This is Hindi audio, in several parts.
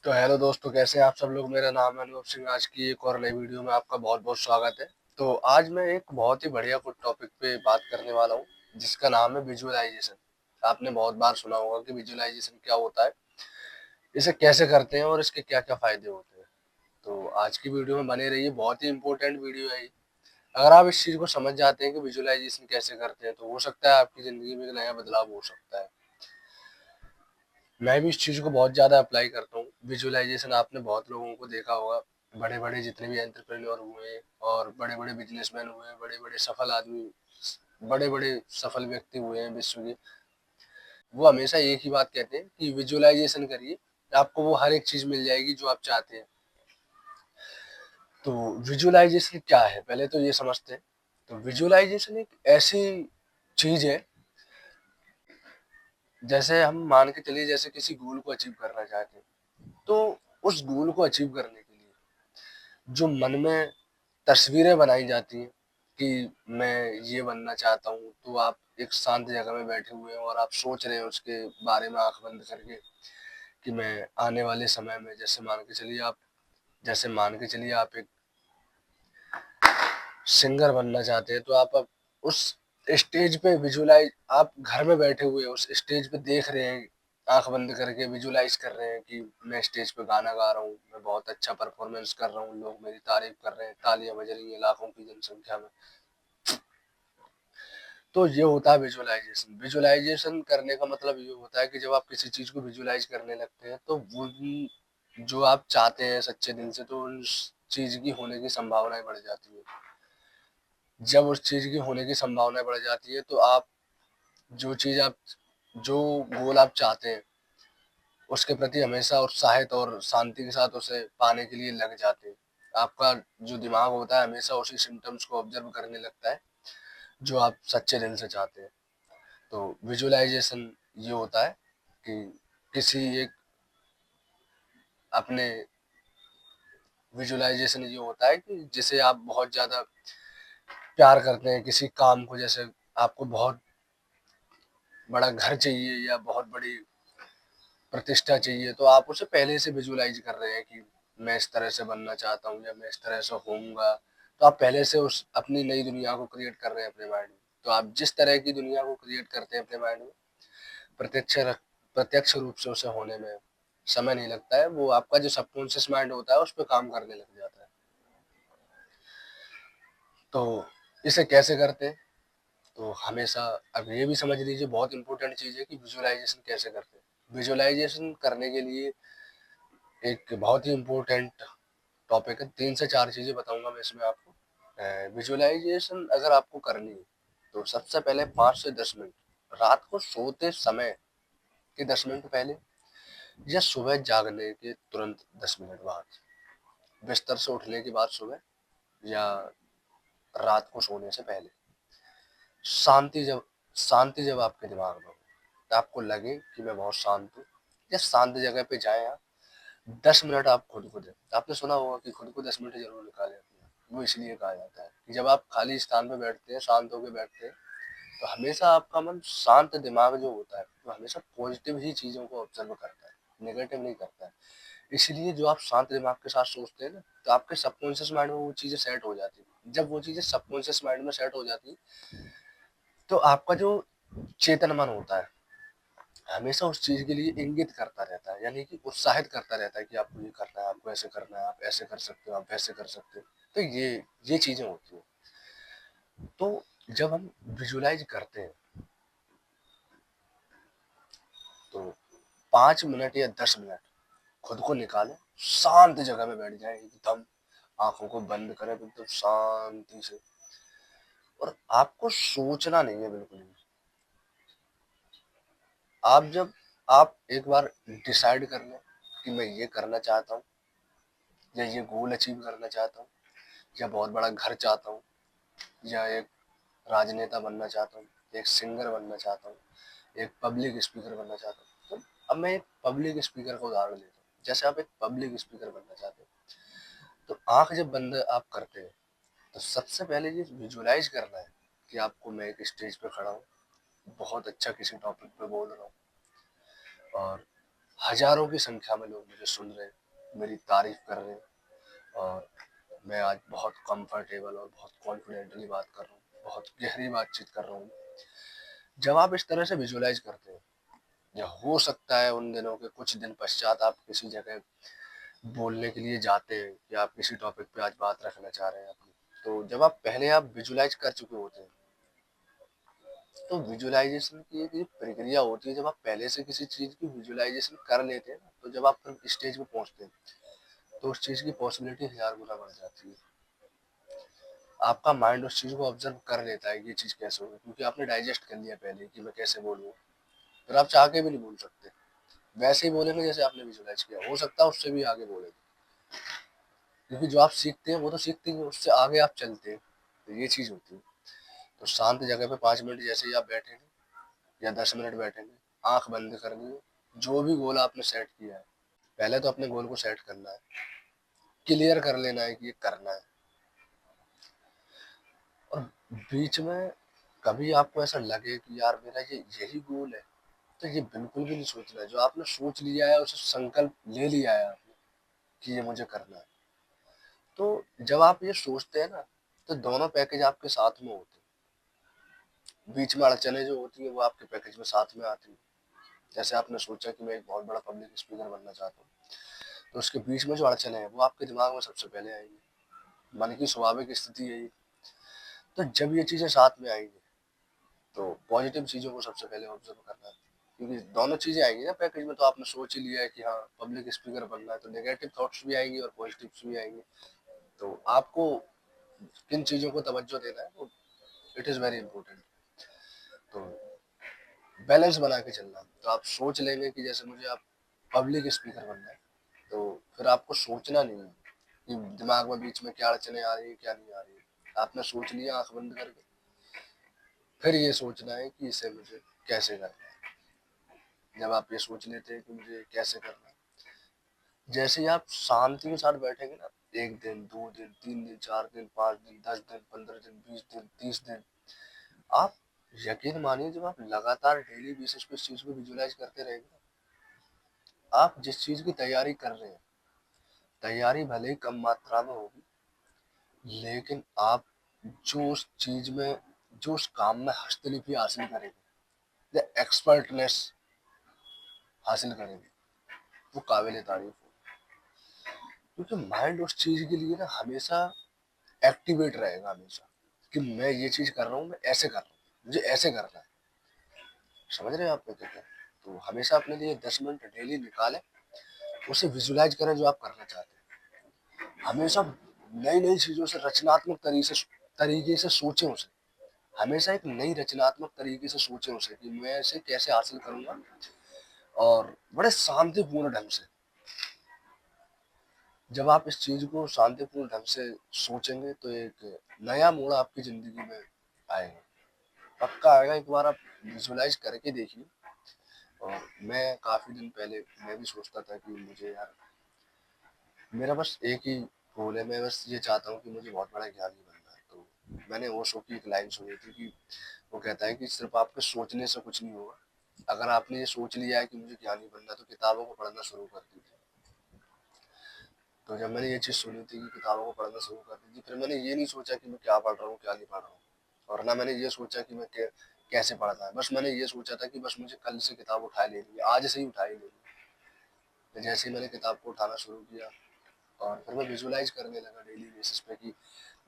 तो हेलो दोस्तों, कैसे हैं आप सब लोग। मेरा नाम है अनुभव सिंह। आज की एक और नई वीडियो में आपका बहुत बहुत स्वागत है। तो आज मैं एक बहुत ही बढ़िया कुछ टॉपिक पे बात करने वाला हूँ, जिसका नाम है विजुअलाइजेशन। आपने बहुत बार सुना होगा कि विजुअलाइजेशन क्या होता है, इसे कैसे करते हैं और इसके क्या क्या फायदे होते हैं। तो आज की वीडियो में बने रहिए, बहुत ही इंपॉर्टेंट वीडियो है ये। अगर आप इस चीज को समझ जाते हैं कि विजुअलाइजेशन कैसे करते हैं, तो हो सकता है आपकी जिंदगी में एक नया बदलाव हो सकता है। मैं भी इस चीज को बहुत ज्यादा अप्लाई करता हूँ। विजुअलाइजेशन आपने बहुत लोगों को देखा होगा, बड़े बड़े जितने भी एंटरप्रेन्योर हुए और बड़े बड़े बिजनेसमैन हुए, बड़े बड़े सफल आदमी, बड़े बड़े सफल व्यक्ति हुए हैं विश्व के, वो हमेशा एक ही बात कहते हैं कि विजुअलाइजेशन करिए, आपको वो हर एक चीज मिल जाएगी जो आप चाहते हैं। तो विजुअलाइजेशन क्या है, पहले तो ये समझते हैं। तो विजुअलाइजेशन एक ऐसी चीज है, जैसे हम मान के चलिए, जैसे किसी गोल को अचीव करना चाहते हैं, तो उस गोल को अचीव करने के लिए जो मन में तस्वीरें बनाई जाती हैं कि मैं ये बनना चाहता हूँ, तो आप एक शांत जगह में बैठे हुए हैं और आप सोच रहे हैं उसके बारे में आंख बंद करके कि मैं आने वाले समय में, जैसे मान के चलिए आप एक सिंगर बनना चाहते हैं, तो आप अब उस स्टेज पे विजुलाइज, आप घर में बैठे हुए उस स्टेज पे देख रहे हैं, आंख बंद करके विजुलाइज कर रहे हैं कि मैं स्टेज पे गाना गा रहा हूँ, मैं बहुत अच्छा परफॉर्मेंस कर रहा हूँ, लोग मेरी तारीफ कर रहे हैं, तालियां बज रही हैं लाखों की जनसंख्या में। तो ये होता है विजुअलाइजेशन। विजुअलाइजेशन करने का मतलब ये होता है कि जब आप किसी चीज को विजुअलाइज करने लगते हैं, तो वो जो आप चाहते हैं सच्चे दिल से, तो उस चीज की होने की संभावनाएं बढ़ जाती है। जब उस चीज की होने की संभावनाएं बढ़ जाती है, तो आप जो चीज आप जो गोल आप चाहते हैं, उसके प्रति हमेशा उत्साहित और शांति के साथ उसे पाने के लिए लग जाते हैं। आपका जो दिमाग होता है हमेशा उसी सिम्टम्स को ऑब्जर्व करने लगता है जो आप सच्चे दिल से चाहते हैं। तो विजुअलाइजेशन ये होता है कि किसी एक अपने विजुअलाइजेशन ये होता है कि जिसे आप बहुत ज्यादा प्यार करते हैं, किसी काम को, जैसे आपको बहुत बड़ा घर चाहिए या बहुत बड़ी प्रतिष्ठा चाहिए, तो आप उसे पहले से विजुअलाइज कर रहे हैं कि मैं इस तरह से बनना चाहता हूँ या मैं इस तरह से होऊंगा। तो आप पहले से उस अपनी नई दुनिया को क्रिएट कर रहे हैं अपने माइंड में। तो आप जिस तरह की दुनिया को क्रिएट करते हैं अपने माइंड में, प्रत्यक्ष प्रत्यक्ष रूप से उसे होने में समय नहीं लगता है। वो आपका जो सबकॉन्शियस माइंड होता है उस पर काम करने लग जाता है। तो इसे कैसे करते हैं, तो हमेशा अब ये भी समझ लीजिए, बहुत इंपॉर्टेंट चीज है कि विजुअलाइजेशन कैसे करते हैं। विजुअलाइजेशन करने के लिए एक बहुत ही इम्पोर्टेंट टॉपिक है, 3 से 4 चीजें बताऊंगा मैं इसमें आपको। विजुअलाइजेशन अगर आपको करनी है, तो सबसे पहले 5 से 10 मिनट रात को सोते समय के 10 मिनट पहले, या सुबह जागने के तुरंत 10 मिनट बाद, बिस्तर से उठने के बाद सुबह, या रात को सोने से पहले, शांति जब शांति जब आपके दिमाग में हो, तो आपको लगे कि मैं बहुत शांत हूँ, या शांत जगह पे जाएं आप, 10 मिनट आप खुद को दें। आपने सुना होगा कि खुद को 10 मिनट जरूर निकालें अपने। वो इसलिए कहा जाता है कि जब आप खाली स्थान पे बैठते हैं, शांत होकर बैठते हैं, तो हमेशा आपका मन, शांत दिमाग जो होता है, वो हमेशा पॉजिटिव ही चीजों को ऑब्जर्व करता है, नेगेटिव नहीं करता है। इसलिए जो आप शांत दिमाग के साथ सोचते हैं ना, तो आपके सबकॉन्शियस माइंड में वो चीजें सेट हो जाती है। जब वो चीजें सबकॉन्शियस माइंड में सेट हो जाती है, तो आपका जो चेतन मन होता है हमेशा उस चीज के लिए इंगित करता रहता है, यानी कि उत्साहित करता रहता है कि आपको ये करना है, आपको ऐसे करना है, आप ऐसे कर सकते हो, आप वैसे कर सकते हो। तो ये चीजें होती हैं। तो जब हम विजुलाइज करते हैं, तो 5 मिनट या 10 मिनट खुद को निकालें, शांत जगह में बैठ जाए एकदम, आंखों को बंद करें एकदम शांति से, और आपको सोचना नहीं है बिल्कुल भी। आप एक बार डिसाइड कर लें कि मैं ये करना चाहता हूँ, या ये गोल अचीव करना चाहता हूँ, या बहुत बड़ा घर चाहता हूँ, या एक राजनेता बनना चाहता हूँ, एक सिंगर बनना चाहता हूँ, एक पब्लिक स्पीकर बनना चाहता हूँ। तो अब मैं एक पब्लिक स्पीकर का उदाहरण लेता हूँ। जैसे आप एक पब्लिक स्पीकर बनना चाहते हैं, तो आंख जब बंद आप करते हैं, तो सबसे पहले ये विजुअलाइज करना है कि आपको, मैं एक स्टेज पे खड़ा हूँ, बहुत अच्छा किसी टॉपिक पे बोल रहा हूँ, और हज़ारों की संख्या में लोग मुझे सुन रहे हैं, मेरी तारीफ़ कर रहे हैं और मैं आज बहुत कंफर्टेबल और बहुत कॉन्फिडेंटली बात कर रहा हूँ, बहुत गहरी बातचीत कर रहा हूँ। जब आप इस तरह से विजुअलाइज़ करते हैं, या हो सकता है उन दिनों के कुछ दिन पश्चात आप किसी जगह बोलने के लिए जाते हैं कि आप किसी टॉपिक पे आज बात रखना चाह रहे हैं अपनी, तो जब आप पहले आप विजुअलाइज़ कर चुके होते हैं, तो विजुअलाइज़ेशन की एक ये प्रक्रिया होती है। जब आप पहले से किसी चीज़ की विजुअलाइज़ेशन कर लेते हैं ना, तो जब आप फिर स्टेज पे पहुँचते हैं, तो उस चीज़ की पॉसिबिलिटी 1000 गुना बढ़ जाती है। आपका माइंड उस चीज़ को ऑब्ज़र्व कर लेता है कि ये चीज़ कैसे होगी, क्योंकि आपने डाइजेस्ट कर लिया पहले कि मैं कैसे बोलूँ। फिर आप चाह के भी नहीं बोल सकते। वैसे ही बोलेंगे जैसे आपने विजुअलाइज़ किया, हो सकता है उससे भी आगे बोलें। क्योंकि जो आप सीखते हैं वो तो सीखते ही हैं, उससे आगे आप चलते हैं। तो ये चीज़ होती है। तो शांत जगह पे 5 मिनट जैसे ही आप बैठेंगे या 10 मिनट बैठेंगे, आँख बंद करनी है, जो भी गोल आपने सेट किया है, पहले तो अपने गोल को सेट करना है, क्लियर कर लेना है कि ये करना है। और बीच में कभी आपको ऐसा लगे कि यार मेरा ये यही गोल है, तो ये बिल्कुल भी नहीं सोचना है। जो आपने सोच लिया है, उसे संकल्प ले लिया है आपने कि ये मुझे करना है। तो जब आप ये सोचते हैं ना, तो दोनों पैकेज आपके साथ में होते हैं। बीच में अड़चनें जो होती हैं वो आपके पैकेज में साथ में आती हैं। जैसे आपने सोचा कि मैं एक बहुत बड़ा पब्लिक स्पीकर बनना चाहता हूँ, तो उसके बीच में जो अड़चनें हैं वो आपके दिमाग में सबसे पहले आएंगी। मन की स्वाभाविक स्थिति है ये। तो जब ये चीज़ें साथ में आएंगी, तो पॉजिटिव चीज़ों को सबसे पहले ऑब्जर्व करना है, क्योंकि दोनों चीज़ें आएंगी ना पैकेज में। तो आपने सोच ही लिया है कि हाँ पब्लिक स्पीकर बनना है, तो नेगेटिव थॉट्स भी आएंगी और पॉजिटिव्स भी आएंगे। तो आपको किन चीज़ों को तवज्जो देना है, वो इट इज़ वेरी इंपॉर्टेंट। तो बैलेंस बना के चलना। तो आप सोच लेंगे कि जैसे मुझे आप पब्लिक स्पीकर बनना है, तो फिर आपको सोचना नहीं है कि दिमाग में बीच में क्या अड़चने आ रही है क्या नहीं आ रही है। आपने सोच लिया आंख बंद करके, फिर ये सोचना है कि इसे मुझे कैसे करना है। जब आप ये सोच लेते हैं कि मुझे कैसे करना है, जैसे ही आप शांति के साथ बैठेंगे ना, 1 दिन 2 दिन 3 दिन 4 दिन 5 दिन 10 दिन 15 दिन 20 दिन 30 दिन, आप यकीन मानिए जब आप लगातार डेली बेसिस पे इस चीज को विजुअलाइज करते रहेंगे ना, आप जिस चीज की तैयारी कर रहे हैं, तैयारी भले ही कम मात्रा में होगी, लेकिन आप जो उस चीज में, जो उस काम में हस्तलिपि हासिल करेंगे या एक्सपर्टनेस हासिल करेंगे, वो काबिल तारीफ हो। क्योंकि माइंड उस चीज के लिए ना हमेशा एक्टिवेट रहेगा, हमेशा कि मैं ये चीज कर रहा हूँ, मैं ऐसे कर रहा हूँ, मुझे ऐसे करना है। समझ रहे हैं आप मैं क्या कह रहा हूँ? तो हमेशा अपने लिए 10 मिनट डेली निकालें, उसे विजुलाइज करें जो आप करना चाहते हैं। हमेशा नई नई चीजों से रचनात्मक तरीके से सोचें उसे। हमेशा एक नई रचनात्मक तरीके से सोचें उसे कि मैं इसे कैसे हासिल करूंगा, और बड़े शांतिपूर्ण ढंग से। जब आप इस चीज को शांतिपूर्ण ढंग से सोचेंगे, तो एक नया मोड़ आपकी जिंदगी में आएगा, पक्का आएगा। एक बार आप विजुलाइज करके देखिए। और मैं काफी दिन पहले मैं भी सोचता था कि मुझे यार, मेरा बस एक ही गोल है, मैं बस ये चाहता हूँ कि मुझे बहुत बड़ा ज्ञानी बनना है। तो मैंने ओशो की एक लाइन सुनी थी कि वो कहता है कि सिर्फ आपके सोचने से कुछ नहीं होगा। अगर आपने ये सोच लिया है कि मुझे ज्ञानी बनना है, तो किताबों को पढ़ना शुरू कर दीजिए। तो जब मैंने ये चीज़ सुनी थी कि किताबों को पढ़ना शुरू कर दीजिए, फिर मैंने ये नहीं सोचा कि मैं क्या पढ़ रहा हूँ क्या नहीं पढ़ रहा हूँ, और ना मैंने ये सोचा कि मैं कैसे पढ़ना है। बस मैंने ये सोचा था कि बस मुझे कल से किताब उठा लेनी है, आज से ही उठा ही लेनी है। जैसे ही मैंने किताब को उठाना शुरू किया, और फिर मैं विजुलाइज करने लगा डेली बेसिस पे कि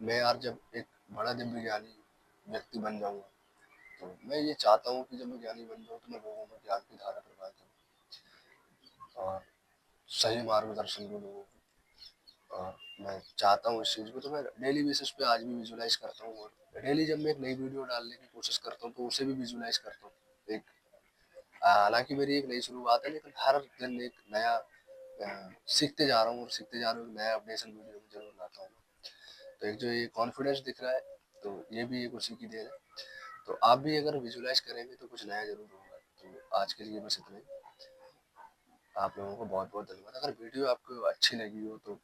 मैं यार जब एक बड़ा दिव्य ज्ञानी व्यक्ति बन जाऊंगा, तो मैं ये चाहता हूँ कि जब मैं ज्ञानी बन जाऊँ, तो मैं लोगों में ज्ञान की धारा प्रवाह करूँ और सही मार्गदर्शन दूँ लोगों को। और मैं चाहता हूँ इस चीज़ को, तो मैं डेली बेसिस पे आज भी विजुलाइज करता हूँ। और डेली जब मैं एक नई वीडियो डालने की कोशिश करता हूँ, तो उसे भी विजुलाइज करता हूँ। एक हालांकि मेरी एक नई शुरुआत है, लेकिन हर दिन एक नया सीखते जा रहा हूँ, और सीखते जा रहा हूँ, नया अपडेशन वीडियो में जरूर लाता हूँ। तो एक जो ये कॉन्फिडेंस दिख रहा है, तो ये भी एक उसी की देन है। तो आप भी अगर विजुलाइज करेंगे तो कुछ नया जरूर होगा। तो आज के लिए बस इतना ही। आप लोगों को बहुत बहुत धन्यवाद। अगर वीडियो आपको अच्छी लगी हो तो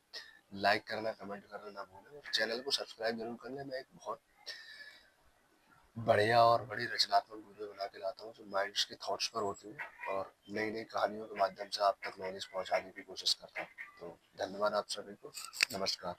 लाइक करना, कमेंट करना ना भूलें, और चैनल को सब्सक्राइब जरूर कर लें। मैं एक बहुत बढ़िया और बड़ी रचनात्मक वीडियो बना के लाता हूँ जो माइंड्स के थॉट्स पर होती है और नई नई कहानियों के माध्यम से आप तक नॉलेज पहुंचाने की कोशिश करता हूँ। तो धन्यवाद आप सभी को। नमस्कार।